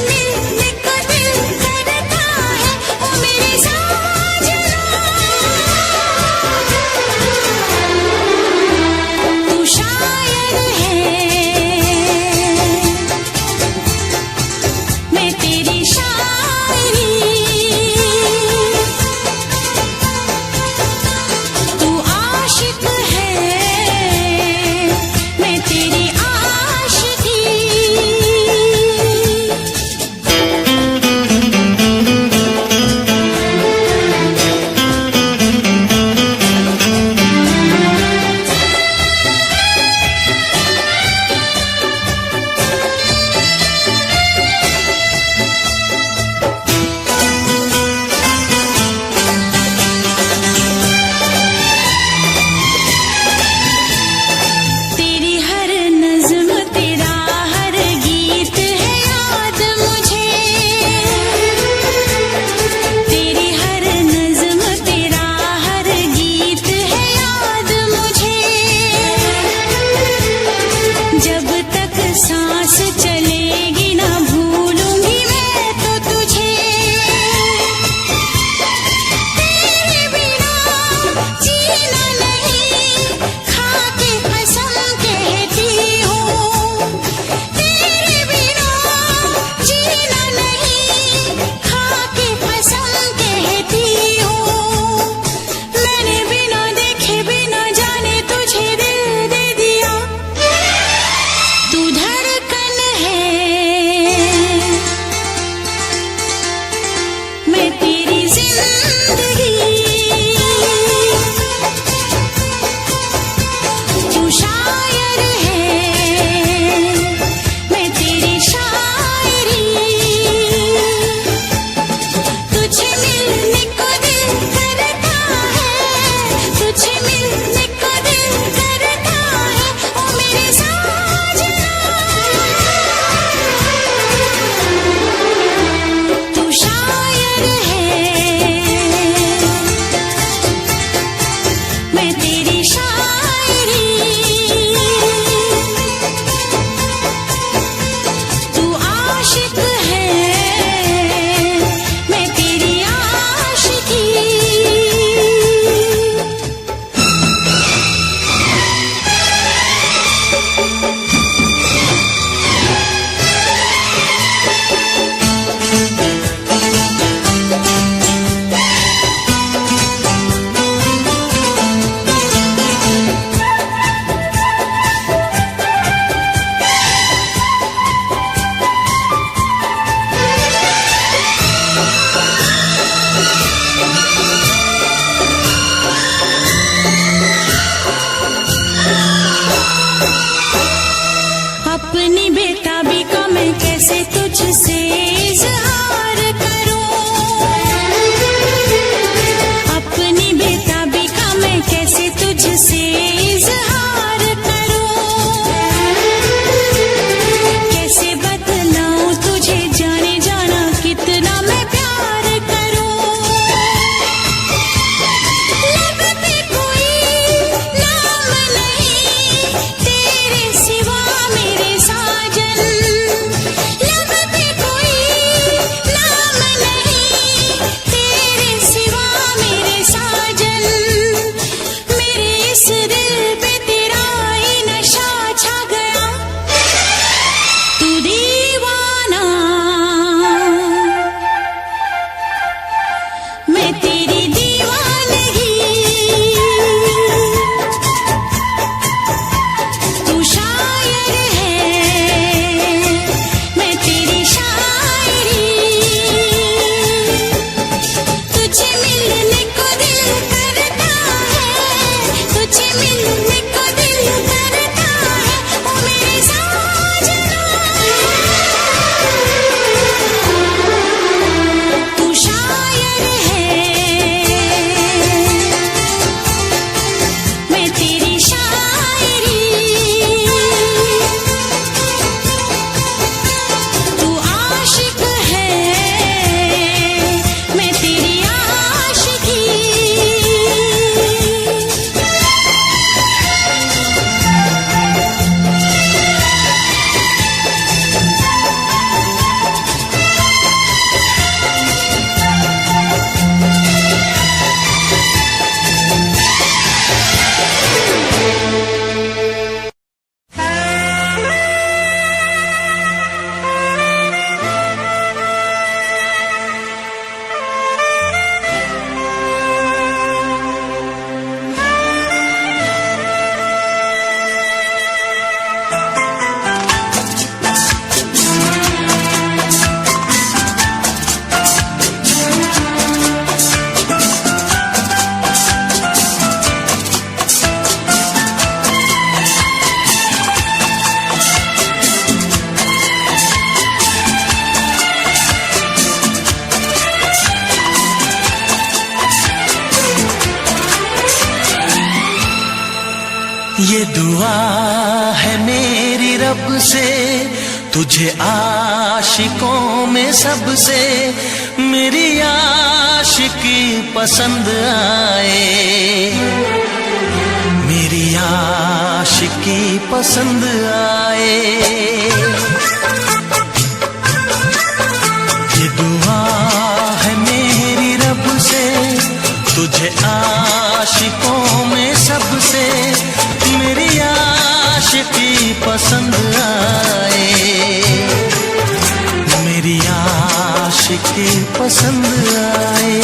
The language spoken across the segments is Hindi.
मिलने को दिल करता है, ओ मेरे साजना। तू शायर है, मैं तेरी शायरी। तू आशिक है, मैं तेरी आशिकी। ये दुआ है मेरी रब से, तुझे आशिकों में सबसे मेरी आशिकी पसंद आए, मेरी आशिकी पसंद आए। ये दुआ है मेरी रब से, तुझे आशिकों में सबसे मेरी आशिकी पसंद आए, मेरी आशिकी पसंद आए।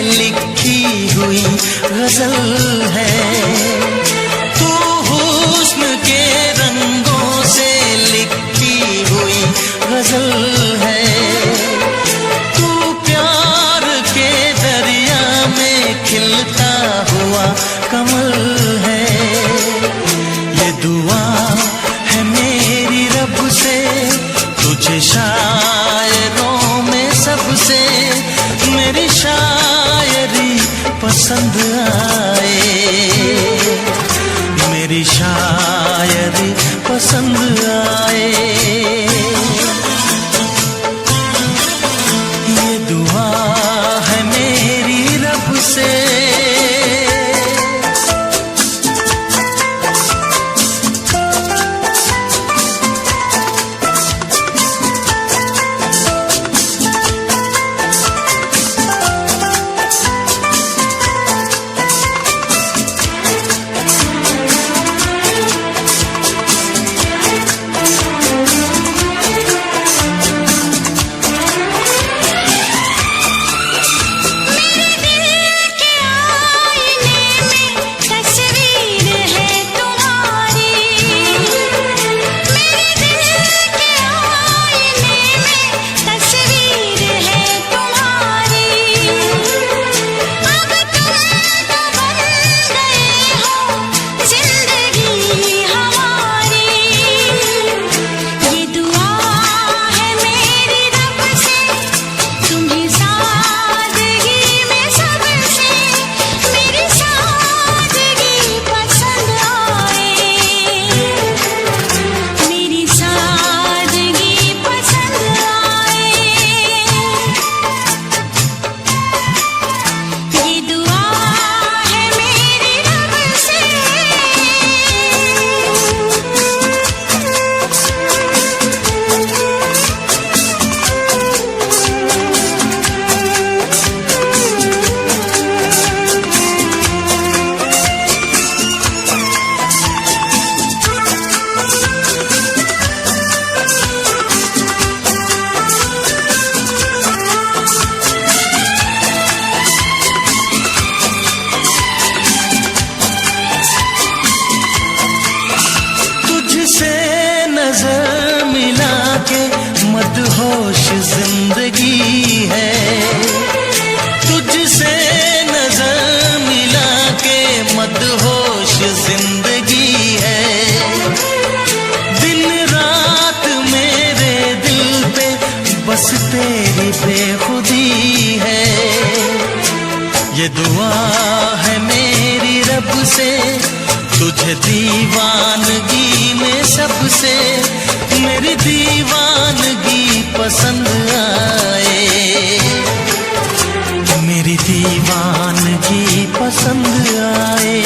लिखी हुई गजल है, तू हुस्न के रंगों से लिखी हुई गजल है, तू प्यार के दरिया में खिलता हुआ कमल है। ये दुआ है मेरी रब से, तुझे शायरों में सबसे मेरी शायरी पसंद आए, मेरी शायरी पसंद आए। ये दुआ है मेरी रब से। मदहोश जिंदगी है, तुझसे नजर मिला के मदहोश जिंदगी है। दिन रात मेरे दिल पे बस तेरी बेखुदी है। ये दुआ है मेरी रब से, तुझे दीवानगी में सबसे मेरी दीवानगी पसंद आए, मेरी दीवानगी पसंद आए।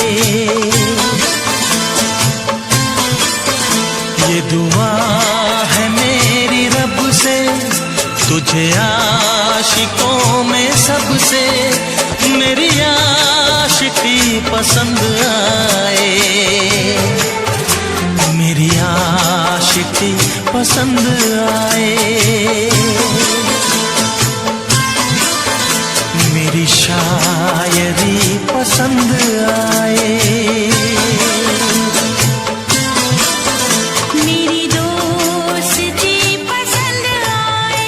ये दुआ है मेरी रब से, तुझे पसंद आए, मेरी आशिकी पसंद आए, मेरी शायरी पसंद आए, मेरी दोस्ती पसंद आए।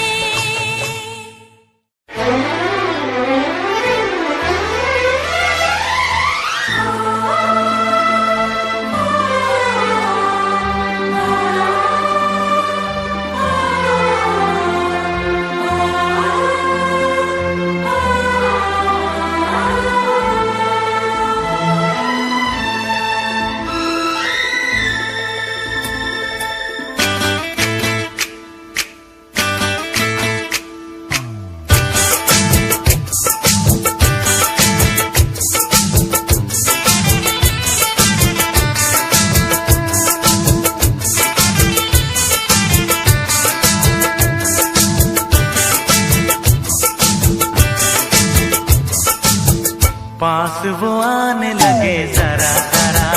पास वो आने लगे जरा जरा,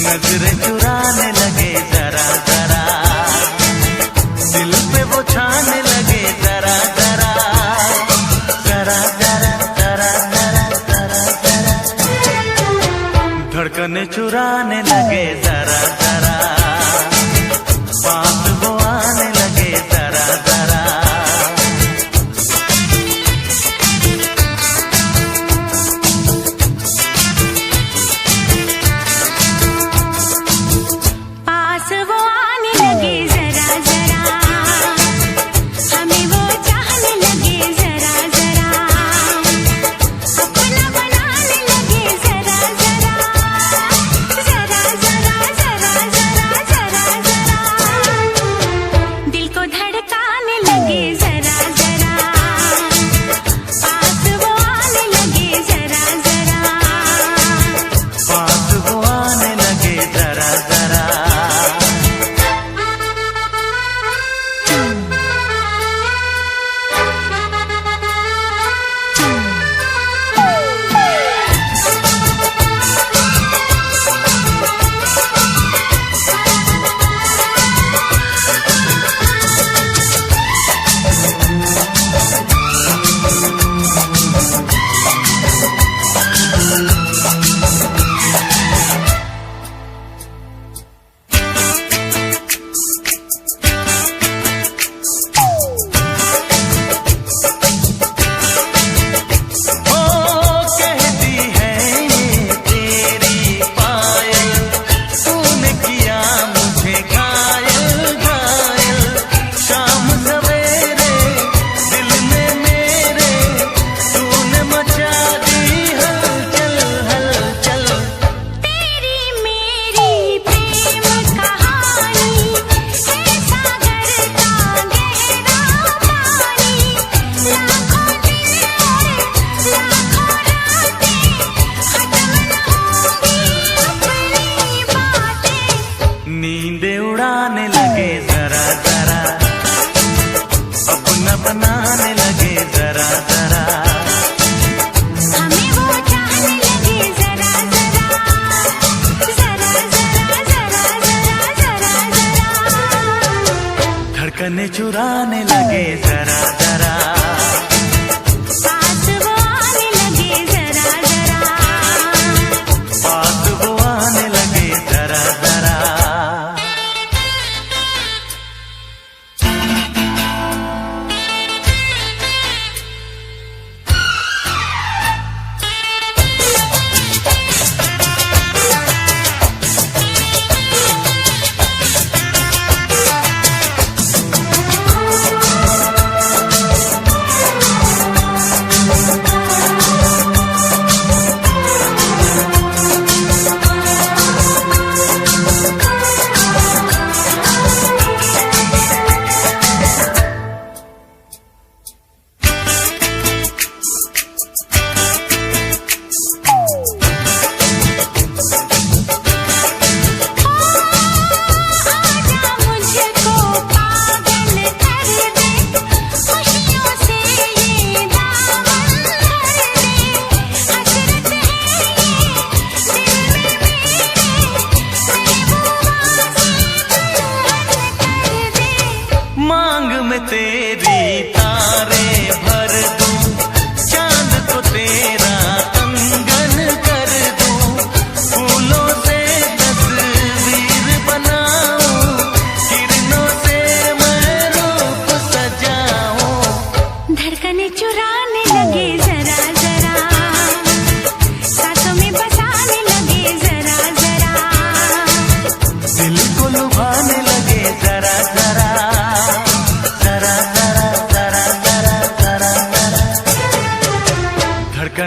नजरें चुराने लगे जरा जरा, दिल पे वो छाने लगे जरा जरा, जरा जरा जरा जरा जरा जरा, धड़कने चुराने लगे जरा जरा, पास वो आने लगे जरा जरा। पास वो आने लगे जरा जरा, हमें वो चाहने लगे जरा जरा, अपना बनाने लगे जरा जरा, जरा जरा जरा जरा जरा जरा, दिल को धड़काने लगे जरा जरा, पास वो आने लगे जरा जरा, पास वो आने लगे जरा जरा। नींदें उड़ाने लगे जरा जरा, अपना बनाने लगे जरा जरा, हमें वो चाहने लगे जरा जरा, जरा जरा जरा जरा जरा, धड़कने चुराने लगे जरा जरा, पास वो आने लगे जरा जरा, पास वो आने लगे जरा जरा।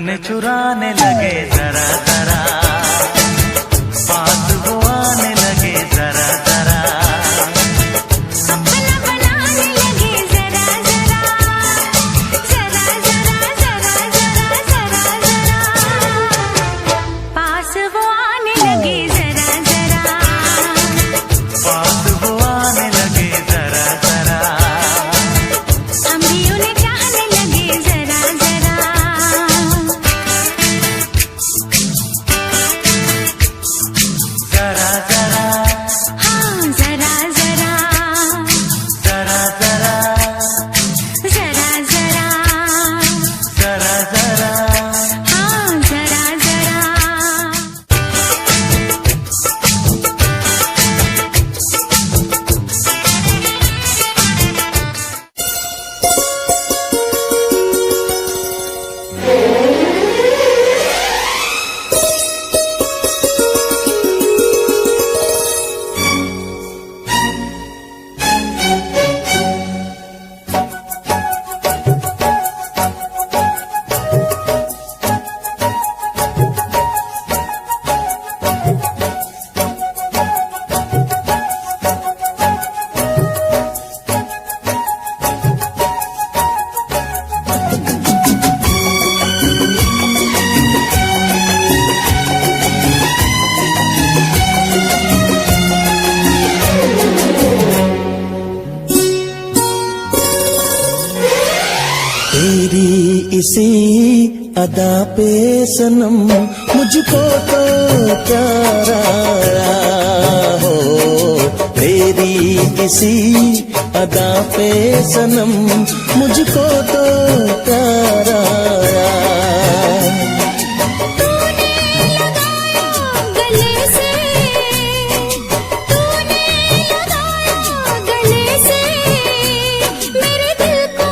धड़कन चुराने लगे जरा जरा, पास वो आने लगे जरा जरा, अपना बनाने लगे जरा जरा, जरा जरा जरा जरा जरा जरा, पास वो आने लगे जरा जरा, पास वो आने लगे जरा जरा, हम भी उन्हें चाहने लगे जरा जरा, जरा जरा, हाँ जरा जरा, जरा जरा, जरा जरा, जरा जरा। हाँ जरा जरा। तेरी इसी अदा पे सनम मुझको तो प्यारा हो, तेरी इसी अदा पे सनम मुझको तो प्यारा। गले से तूने लगाया गले से मेरे दिल को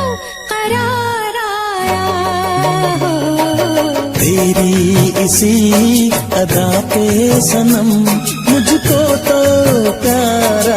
करार आया हो, तेरी इसी अदा पे सनम मुझको तो प्यारा।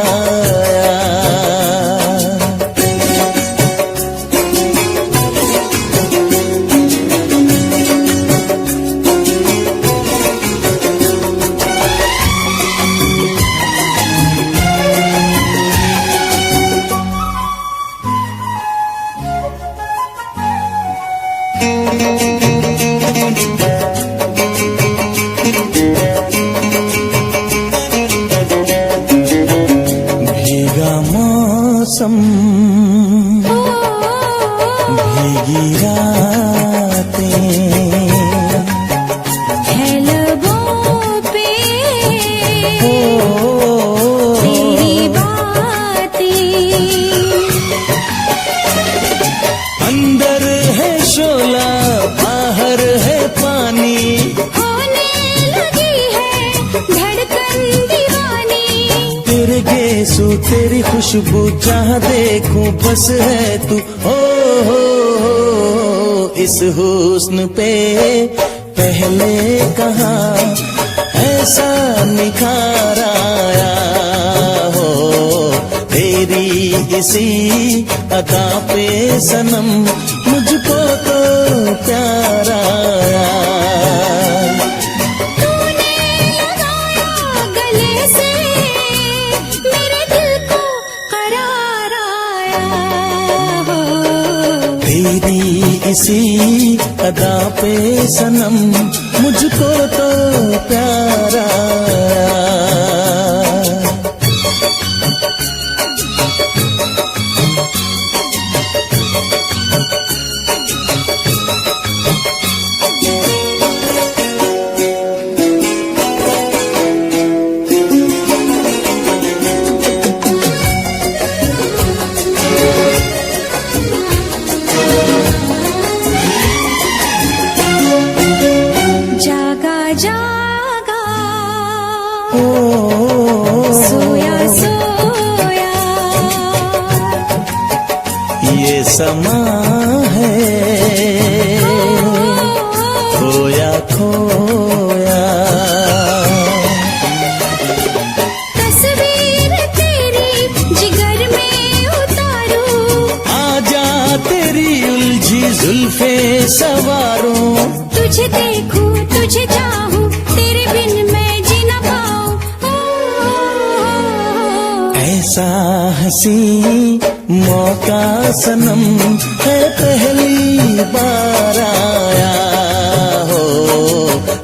भीगा मौसम भीगी रातें है लबों पे तेरी बातें, अंदर है शोला बाहर है पानी, होने लगी है धड़कन दीवानी, तेरे गेसू तेरी खुशबू जहाँ देखूं बस है तू। हो इस हुस्न पे पहले कहाँ ऐसा निखार आया हो, तेरी इसी अदा पे सनम मुझको तो प्यारा। तूने लगाया गले से मेरे दिल को करार आया हो, तेरी इसी अदा पे सनम मुझको तो प्यारा। जागा जागा सोया सोया, ये समा है खोया खोया, तस्वीर तेरी जिगर में उतारूं, आजा तेरी उलझी जुल्फे सवारों, तुझ तुझे देखूं तुझे चाहूं तेरे बिन मैं जी ना पाऊं। ऐसा हंसी मौका सनम है पहली बार आया हो,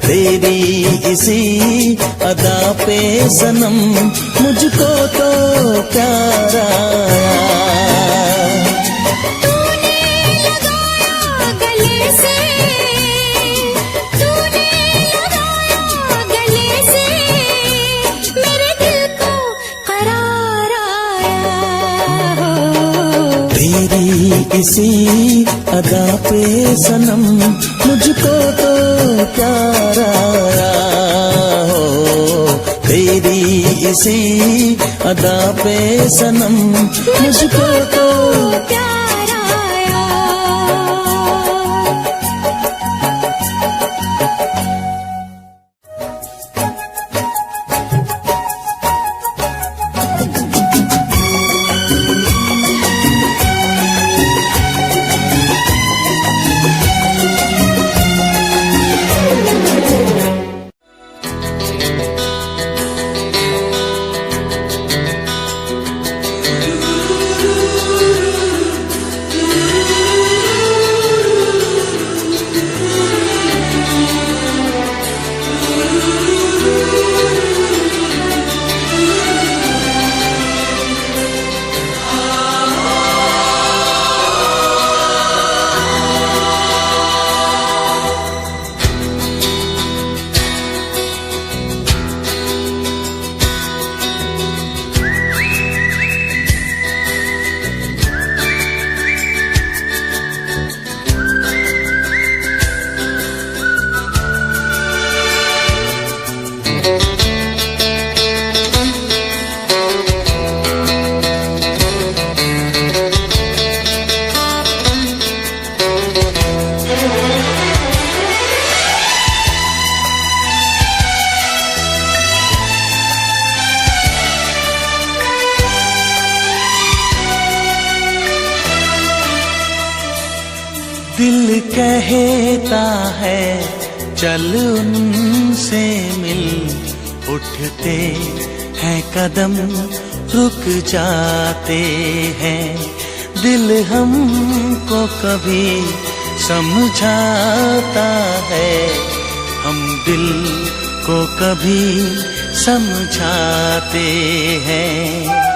तेरी इसी अदा पे सनम मुझको तो प्यार आया। तूने लगाया गले से, तूने लगाया गले से, मेरे दिल को करार आया हो। तेरी इसी अदा पे सनम मुझको तो प्यार आया हो, तेरी इसी अदा पे सनम मुझको तो प्यार आया। दिल कहता है चल उनसे मिल, उठते हैं कदम रुक जाते हैं। दिल हमको कभी समझाता है, हम दिल को कभी समझाते हैं।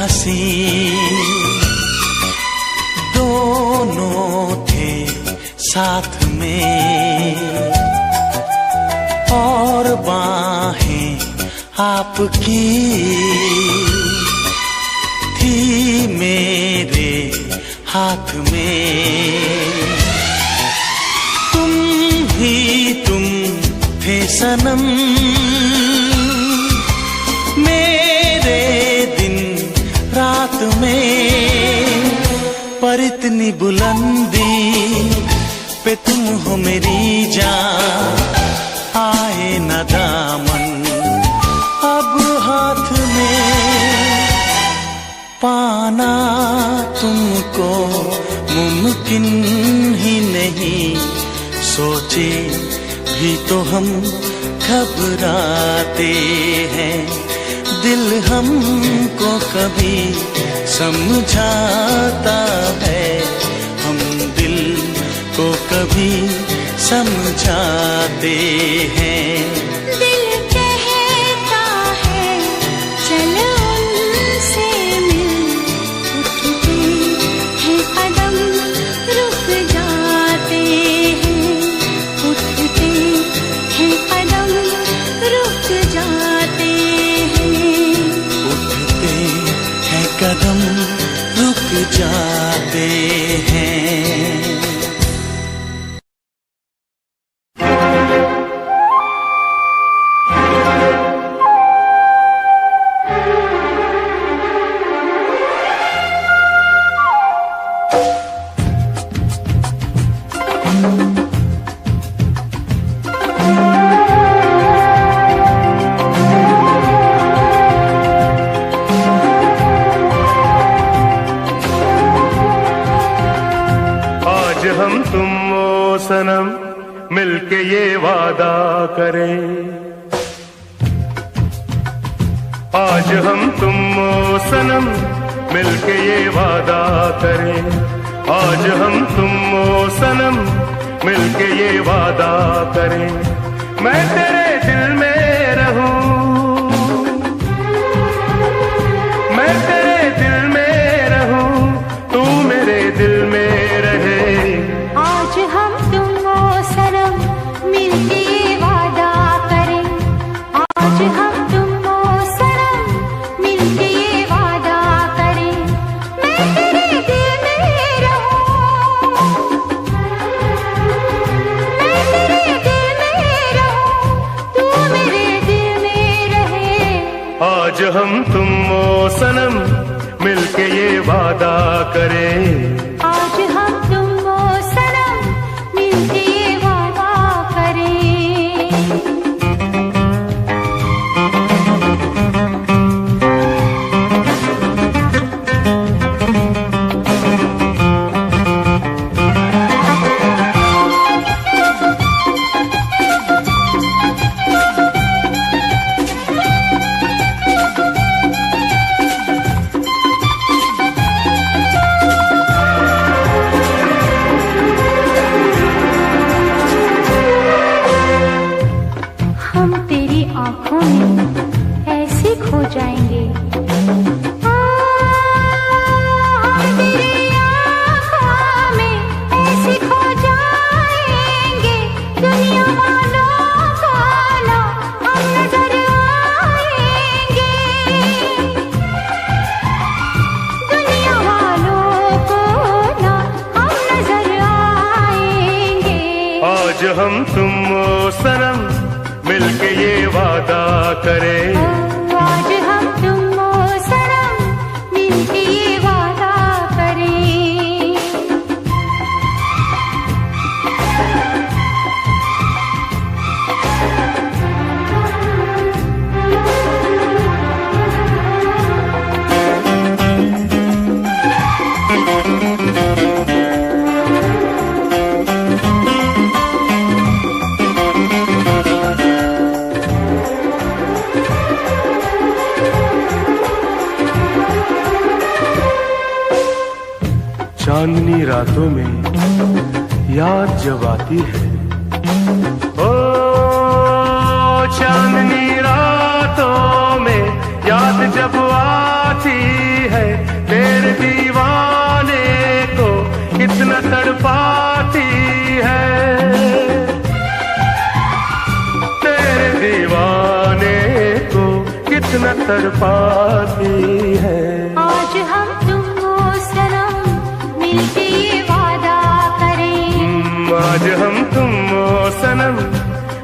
हंसी दोनों थे साथ में, और बाहें आपकी थी मेरे हाथ में। तुम ही तुम थे सनम मेरे दिन रात में, पर इतनी बुलंदी पे तुम हो मेरी जान, आए न दामन अब हाथ में, पाना तुमको मुमकिन ही नहीं, सोचे भी तो हम घबराते हैं, दिल हमको कभी समझाता है, हम दिल को कभी समझाते हैं। दिल कहता है चलो उनसे मिल, उठते हैं कदम रुक जाते हैं, उठते हैं कदम रुक जाते हैं, उठते हैं कदम रुक जाते हैं। हम तुम ओ सनम मिलके ये वादा करें, आज हम तुम ओ सनम मिलके ये वादा करें, आज हम तुम ओ सनम मिलके ये वादा करें, मैं तेरे दिल में रहूं, मैं तेरे दिल में रहूं, तू मेरे दिल में रहे। आज हम तुम ओ सनम मिलके ये वादा करें, आज हम तुम ओ सनम मिलके ये वादा करें, मैं तेरे दिल में रहूं, मैं तेरे दिल में रहूं, तू मेरे दिल में रहे। आज हम तुम ओ सनम मिलके ये वादा करें, आज हम तुम ओ सनम मिलके ये वादा करें। हम तेरी आंखों में ऐसे खो जाएंगे, हम तेरी आंखों में ऐसे खो जाएंगे, दुनिया वालों को ना हम नजर आएंगे, दुनिया वालों को ना हम नजर आएंगे। आज हम तुम ओ सनम मिलके ये वादा करें, आज हम तुम ओ सनम मिलके ये वादा करें। चांदनी रातों में याद जब आती है, ओ चांदनी रातों में याद जब आती है, कितना तड़पाती है, तेरे दीवाने को कितना तड़पाती है। आज हम तुम ओ सनम मिलके ये वादा करें, आज हम तुम ओ सनम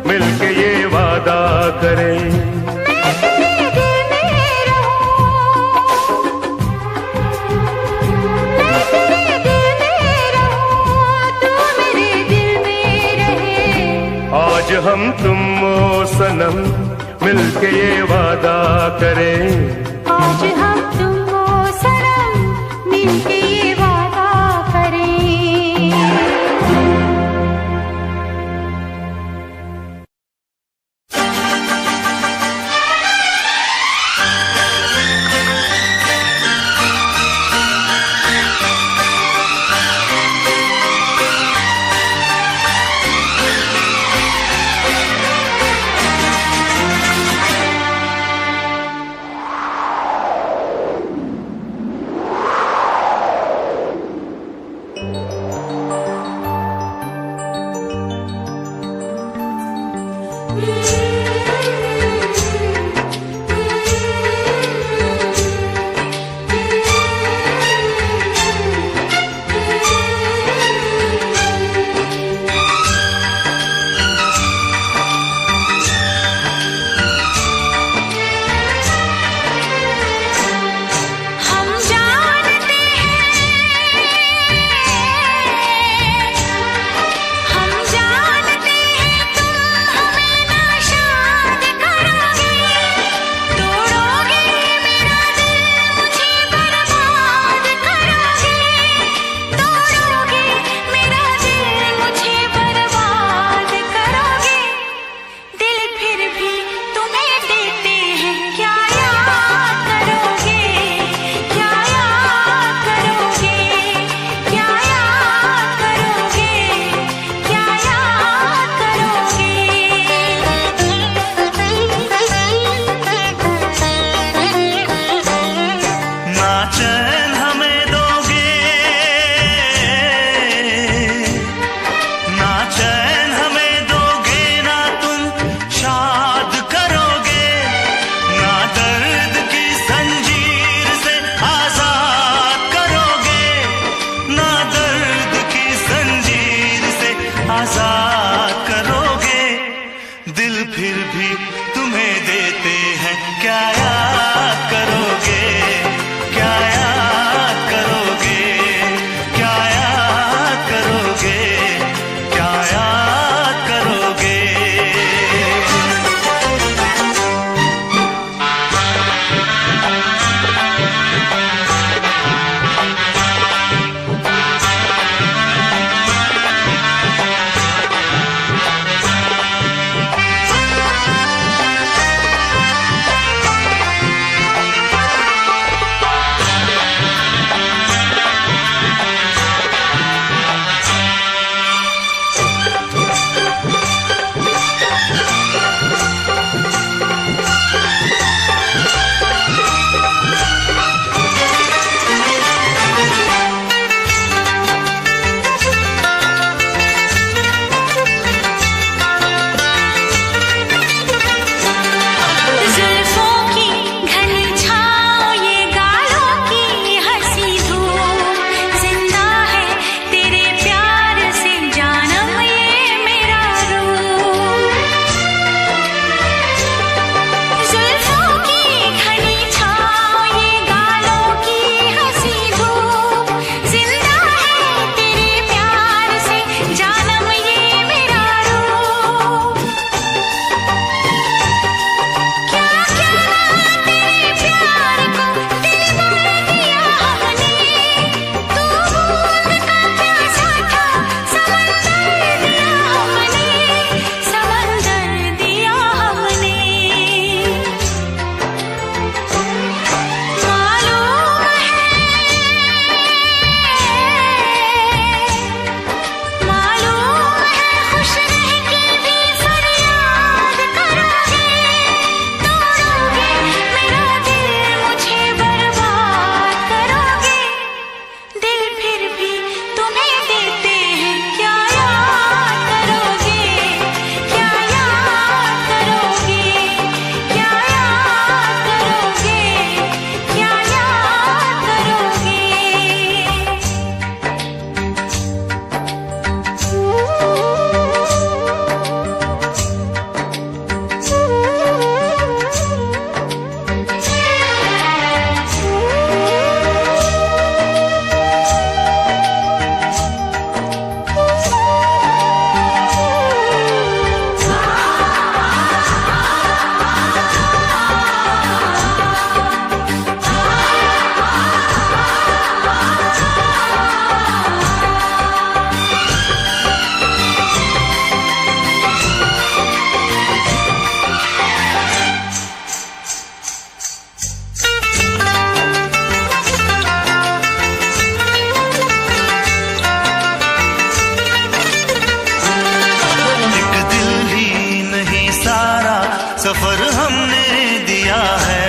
मिलके ये वादा करें। मैं तेरे दिल में रहूं, मैं तेरे दिल में रहूं, तू मेरे दिल में रहे। आज हम तुम ओ सनम मिलके ये वादा करें। आज हम तुम ओ सनम मिलके ये वादा करें। सफर हमने दिया है,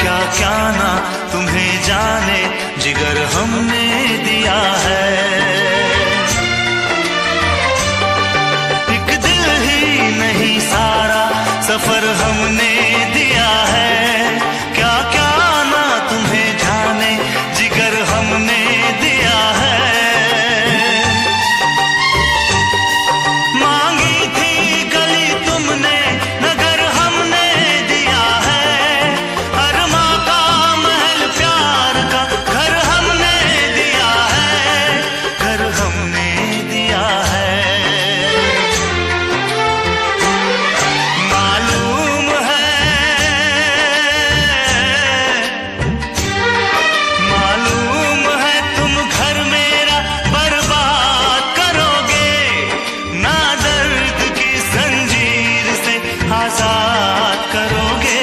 क्या क्या ना तुम्हें जाने जिगर हमने दिया है। एक दिल ही नहीं सारा सफर हमने दिया है, क्या क्या ना तुम्हें जाने जिगर हमने दिया है। मांगी थी गली तुमने नगर हमने दिया है, अरमा का महल प्यार का घर हमने दिया है, घर हमने दिया है। मालूम है तुम घर मेरा बर्बाद करोगे, ना दर्द की जंजीर से आजाद करोगे।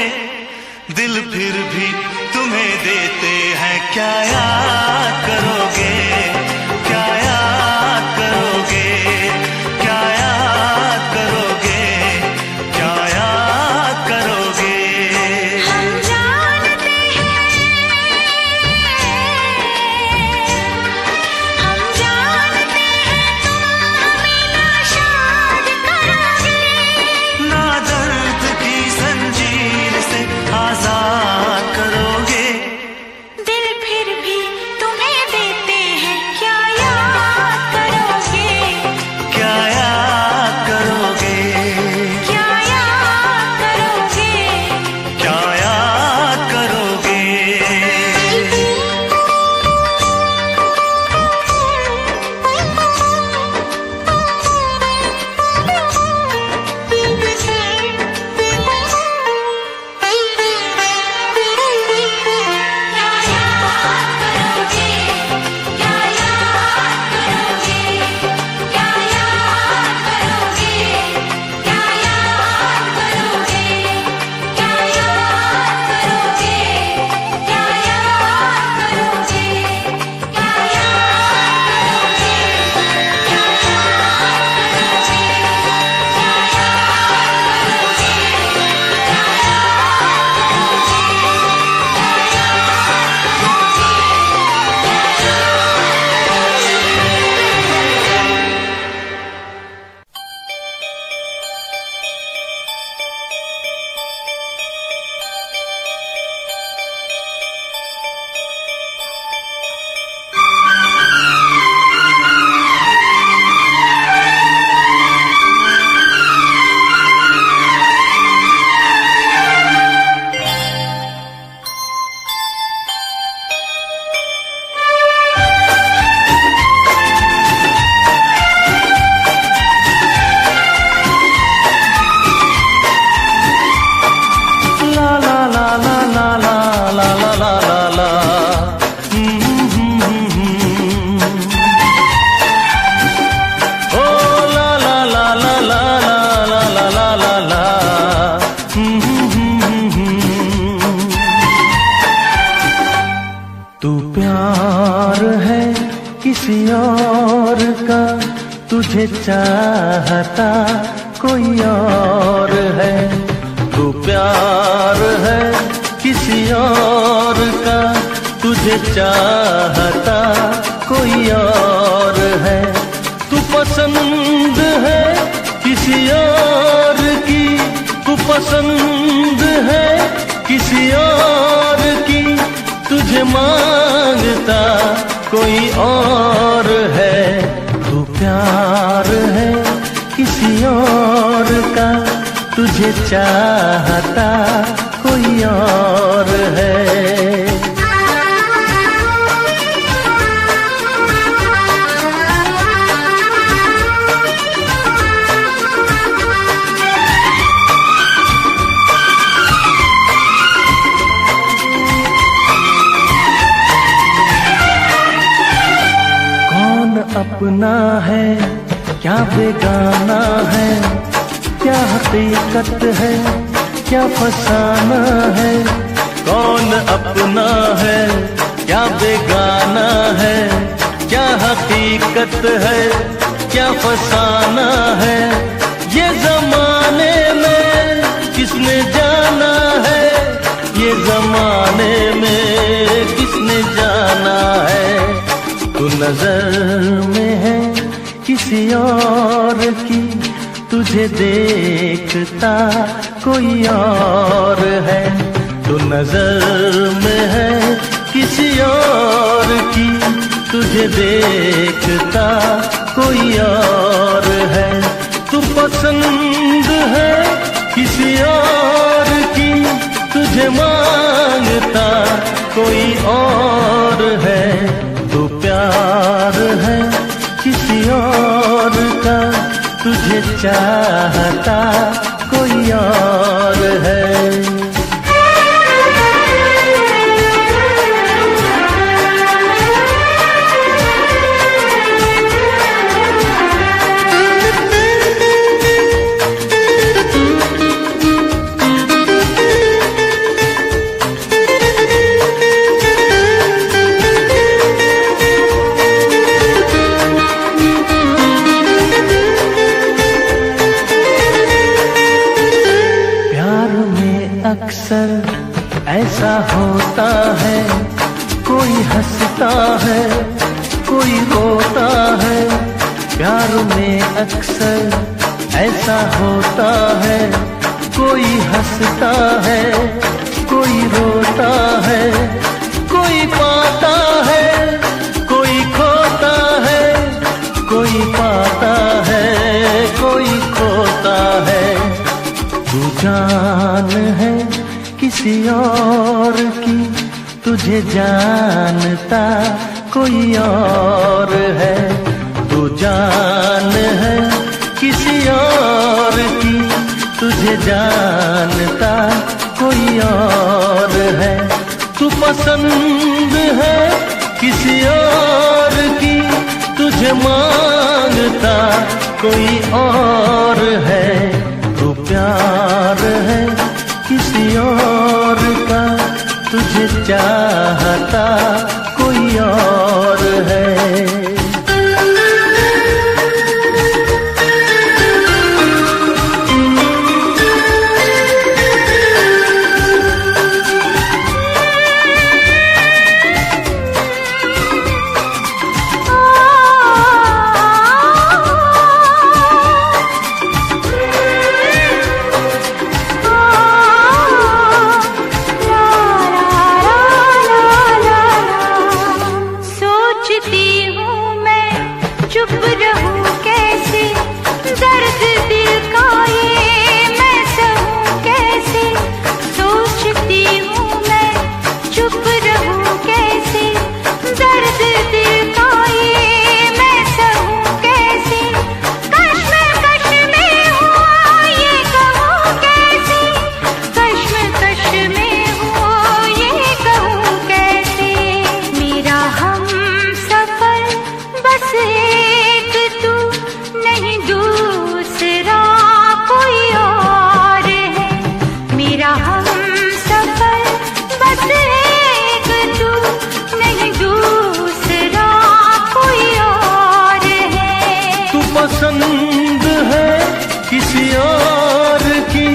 दिल फिर भी तुम्हें देते हैं, क्या याद करोगे, क्या याद करोगे, क्या याद करोगे, क्या याद करोगे। हम जानते हैं, हम जानते हैं तुम हमें नाशाद करोगे। ना दर्द की जंजीर से आजाद करोगे। दिल फिर भी तुम्हें देते हैं, क्या याद करोगे, क्या याद करोगे, क्या याद करोगे। क्या याद करोगे। तू प्यार है किसी और का, तुझे चाहता कोई और है। तू प्यार है किसी और का, तुझे चाहता कोई और है। तू पसंद है किसी और की, तू पसंद है किसी और की, तुझे मांगता कोई और है। तू प्यार है किसी और का, तुझे चाहता कोई और है। अपना है क्या बेगाना है, क्या हकीकत है क्या फसाना है। कौन अपना है क्या बेगाना है, क्या हकीकत है क्या फसाना है। ये जमाने में किसने नजर में है किसी और की, तुझे देखता कोई और है। तू नजर में है किसी और की, तुझे देखता कोई और है। तू पसंद है किसी और की, तुझे मांगता कोई और है। तू प्यार है किसी और का, तुझे चाहता कोई और है। अक्सर ऐसा होता है, कोई हंसता है कोई रोता है। प्यार में अक्सर ऐसा होता है, कोई हंसता है कोई रोता है। कोई पाता है कोई खोता है, कोई पाता है कोई खोता है। तू जान है किसी और की, तुझे जानता कोई और है। तू जान है किसी और की, तुझे जानता कोई और है। तू पसंद है किसी और की, तुझे मांगता कोई और है। तू प्यार है किसी और का, तुझे चाहता कोई और है। चुप रहूं कैसे, दर्द दिल का ये मैं सहूं कैसे। सोचती हूँ मैं चुप रहूं कैसे, दर्द दिल का ये मैं सहूं कैसे। कश्मकश में हुआ ये कहूँ कैसे, कश्मकश में हुआ ये कहूँ कैसे। मेरा हम सफर बस पसंद है किसी और की,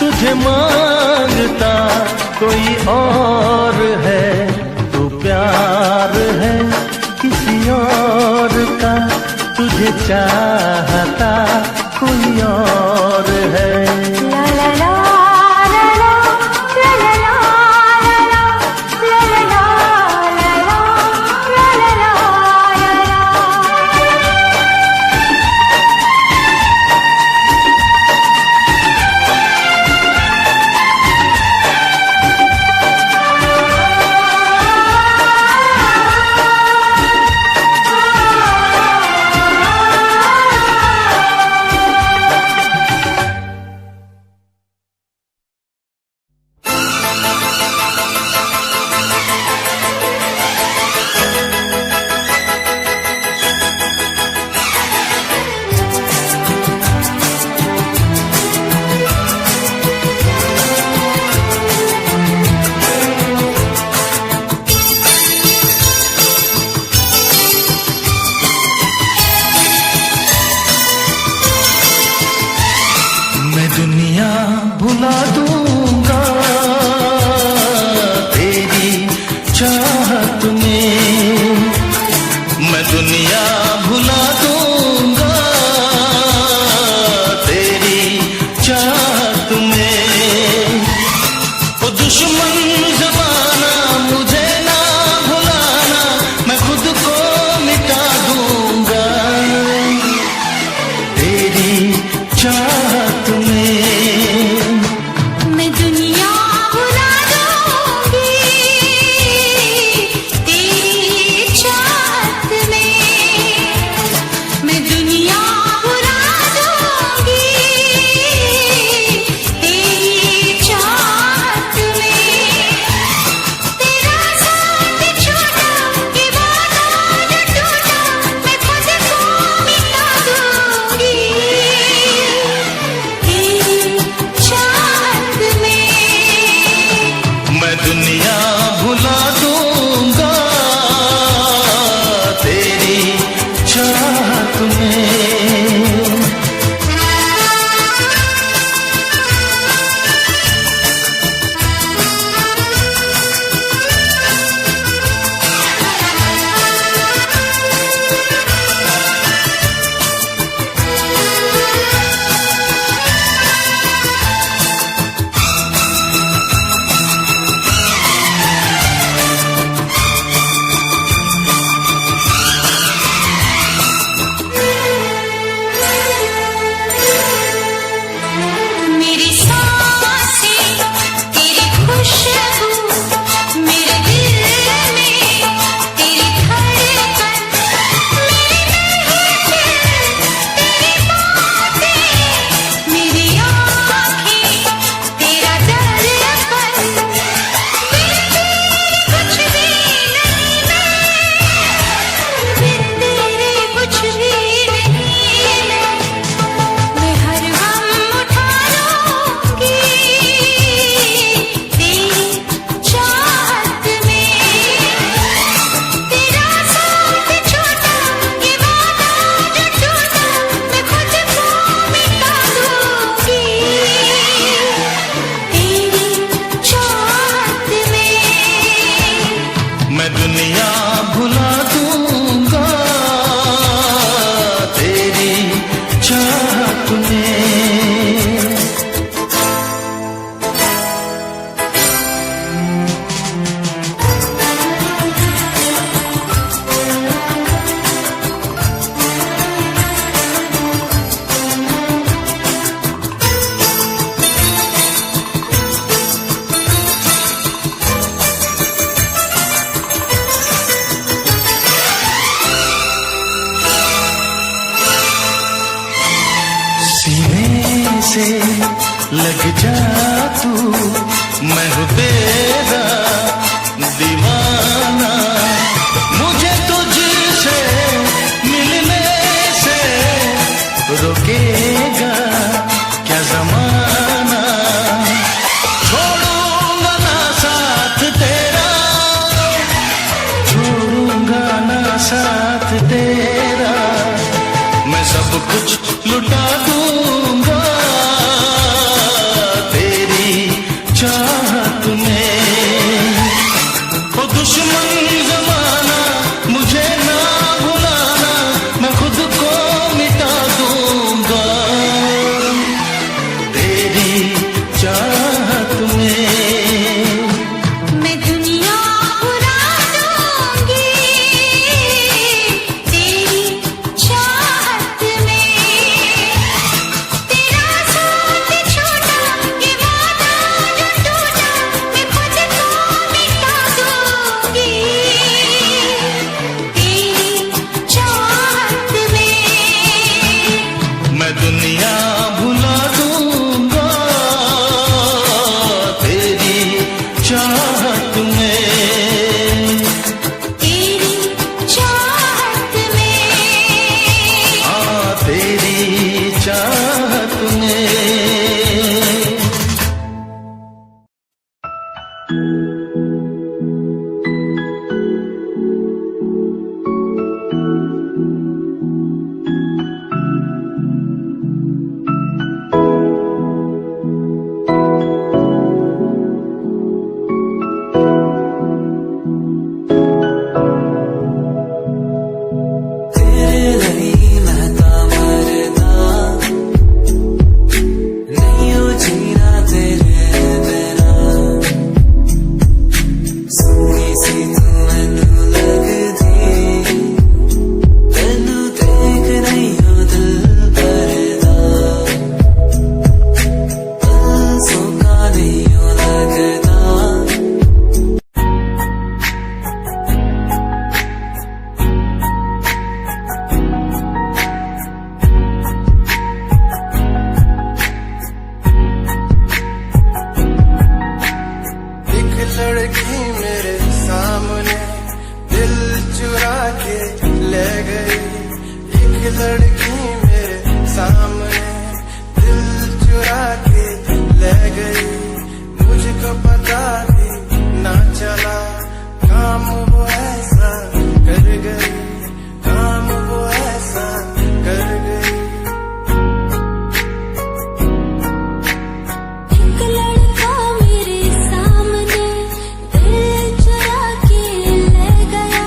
तुझे मांगता कोई और है। तू प्यार है किसी और का, तुझे चाहता कोई और है। ला ला ला से लग जा तू, मैं हूँ तेरा दीवाना। मुझे तुझसे मिलने से रोकेगा क्या जमाना। छोड़ूंगा ना साथ तेरा, छोड़ूंगा ना साथ तेरा, मैं सब कुछ लुटा दूंगा तेरी चाहत में। ओ दुश्मन जमाना मुझे ना भुलाना, मैं खुद को मिटा दूंगा तेरी चाहत में। मैं दुनिया उड़ा दूंगी तेरी चाहत में। तेरा साथ छोड़ा ये वादा जो टूटा, मैं खुद को मिटा दूंगी तेरी चाहत में। मैं दुनिया भुला दूंगा तेरी चाहत में। तेरी चाहत में। हाँ तेरी चाहत में। तेरे लिए महता मरता, नहीं हो जीना तेरे बिना। सोनी सी तू मैनू लगदी, तैनू देख नहीं हो दिल भरदा। पल सोका नहीं हो लगदा। एक लड़की मेरे सामने दिल चुरा के ले गई। एक लड़की मेरे सामने दिल चुरा के ले गई। मुझको पता भी ना चला, काम वो ऐसा कर गई, काम वो ऐसा कर गई। एक लड़का मेरे सामने दिल चुरा के ले गया।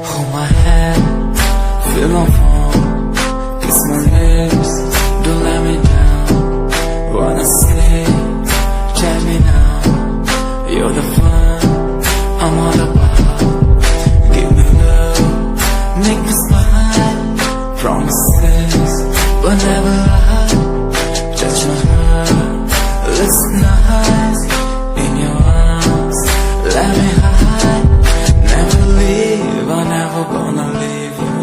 Hold my hand, feel my palm, kiss my lips, don't let me down. Wanna say, check me now, you're the fun I'm all about. Give me love, make me smile, promises but never lie. Touch my heart, listen nice, in your arms, let me hide. Never leave, I'm never gonna leave you.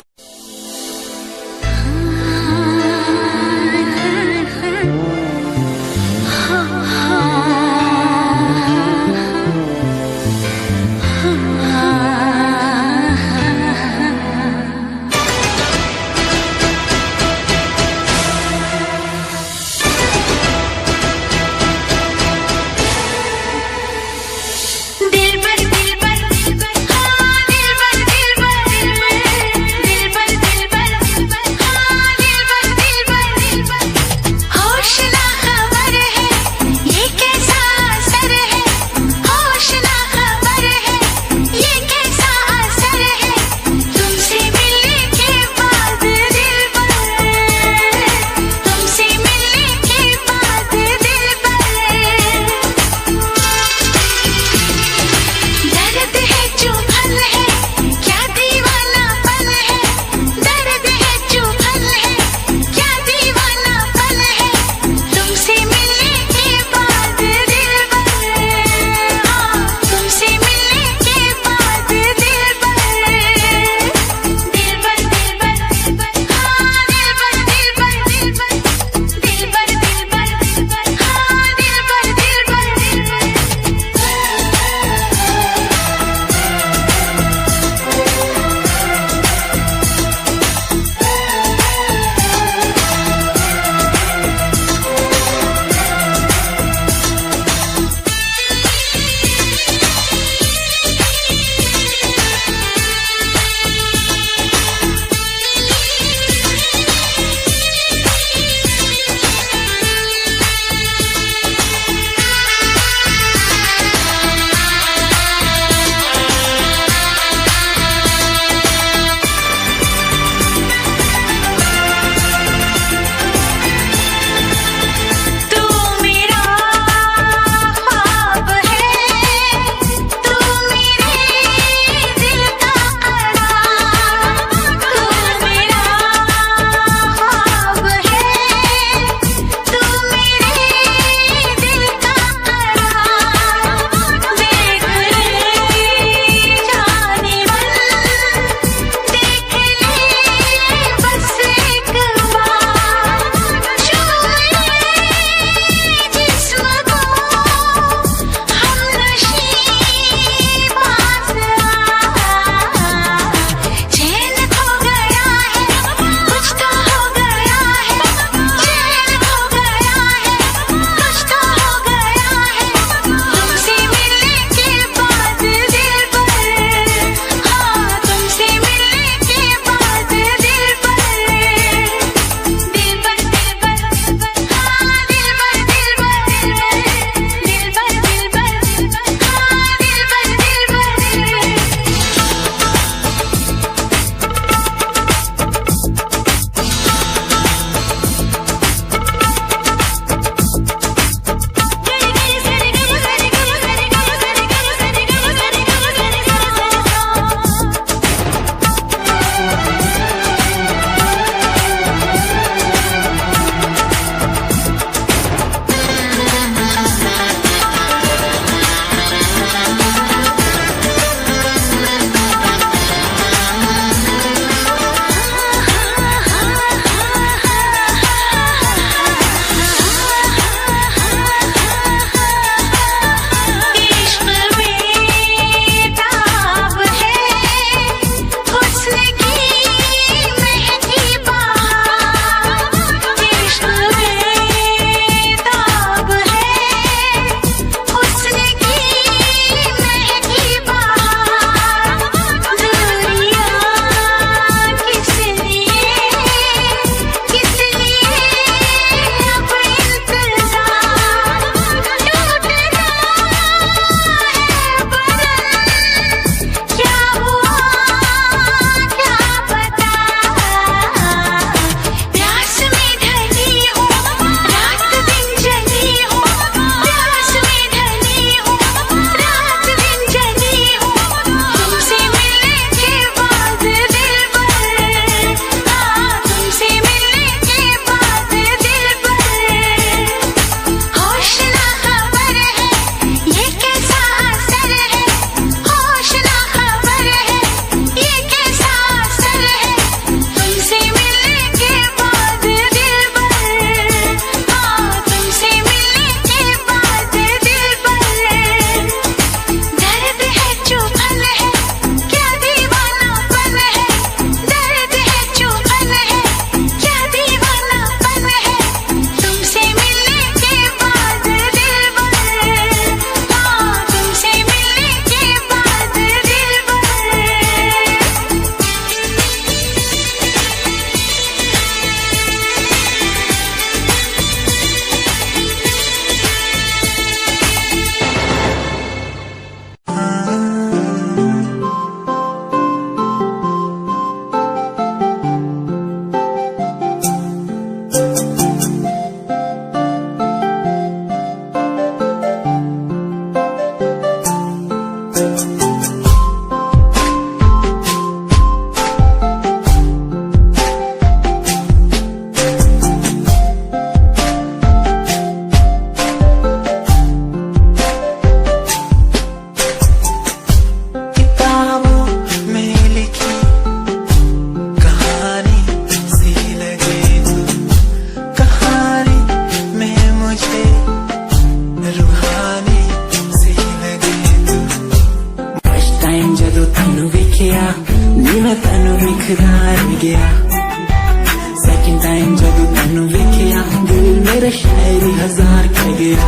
शायरी हजार कह गया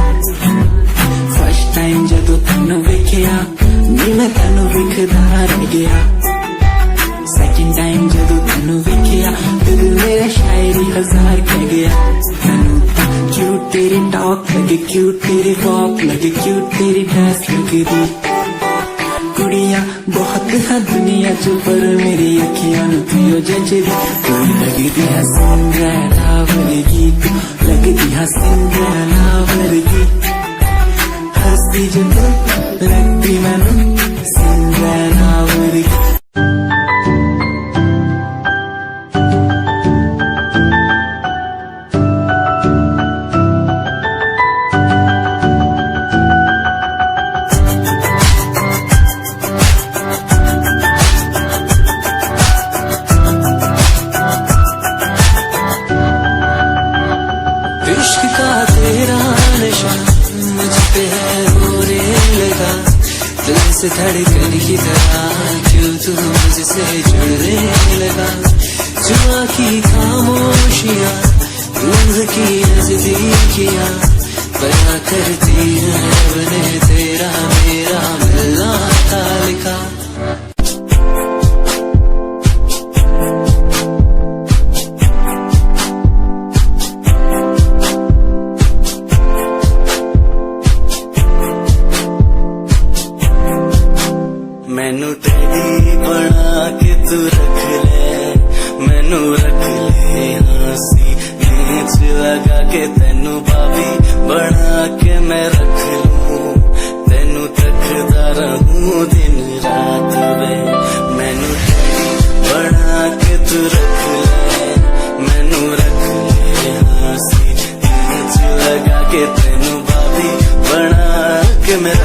फर्स्ट टाइम जदों तैनू वेखिया नी मैं तैनू विखदा रह गया सेकंड टाइम जदों तैनू वेखिया दिल मेरा शायरी हजार कह गया तैनू क्यूट तेरी टॉक लगे क्यूट तेरी वॉक लगे क्यूट तेरी ड्रेस लगे दी कुड़ियां बहुत है दुनिया च पर मेरी अखियां नू थियो जचदी कोई लगदी है सिंड्रेला वर्गी तू लगदी है सिंड्रेला वर्गी हंसदी जो तू लगदी मैनू सिंड्रेला वर्गी इश्क का तेरा नशा मुझ पे है होने लगा दिल से धड़कन की तरह क्यों तू मुझसे जुड़ने लगा जुआ की खामोशियां रूह की नजदीकियां बयां करती है रब ने तेरा मेरा मिलना था लिखा मैनू तेरी बना के तू रख ले मैनू रख ले हंसी नीच लगा के तेनू भाभी बना के मैं रख लूं तेनू तकदा रहूं दिन रात वे मैनू तेरी बना के तू रख ले मैनू रख ले हंसी नीच लगा के तेनू भाभी बना के मैं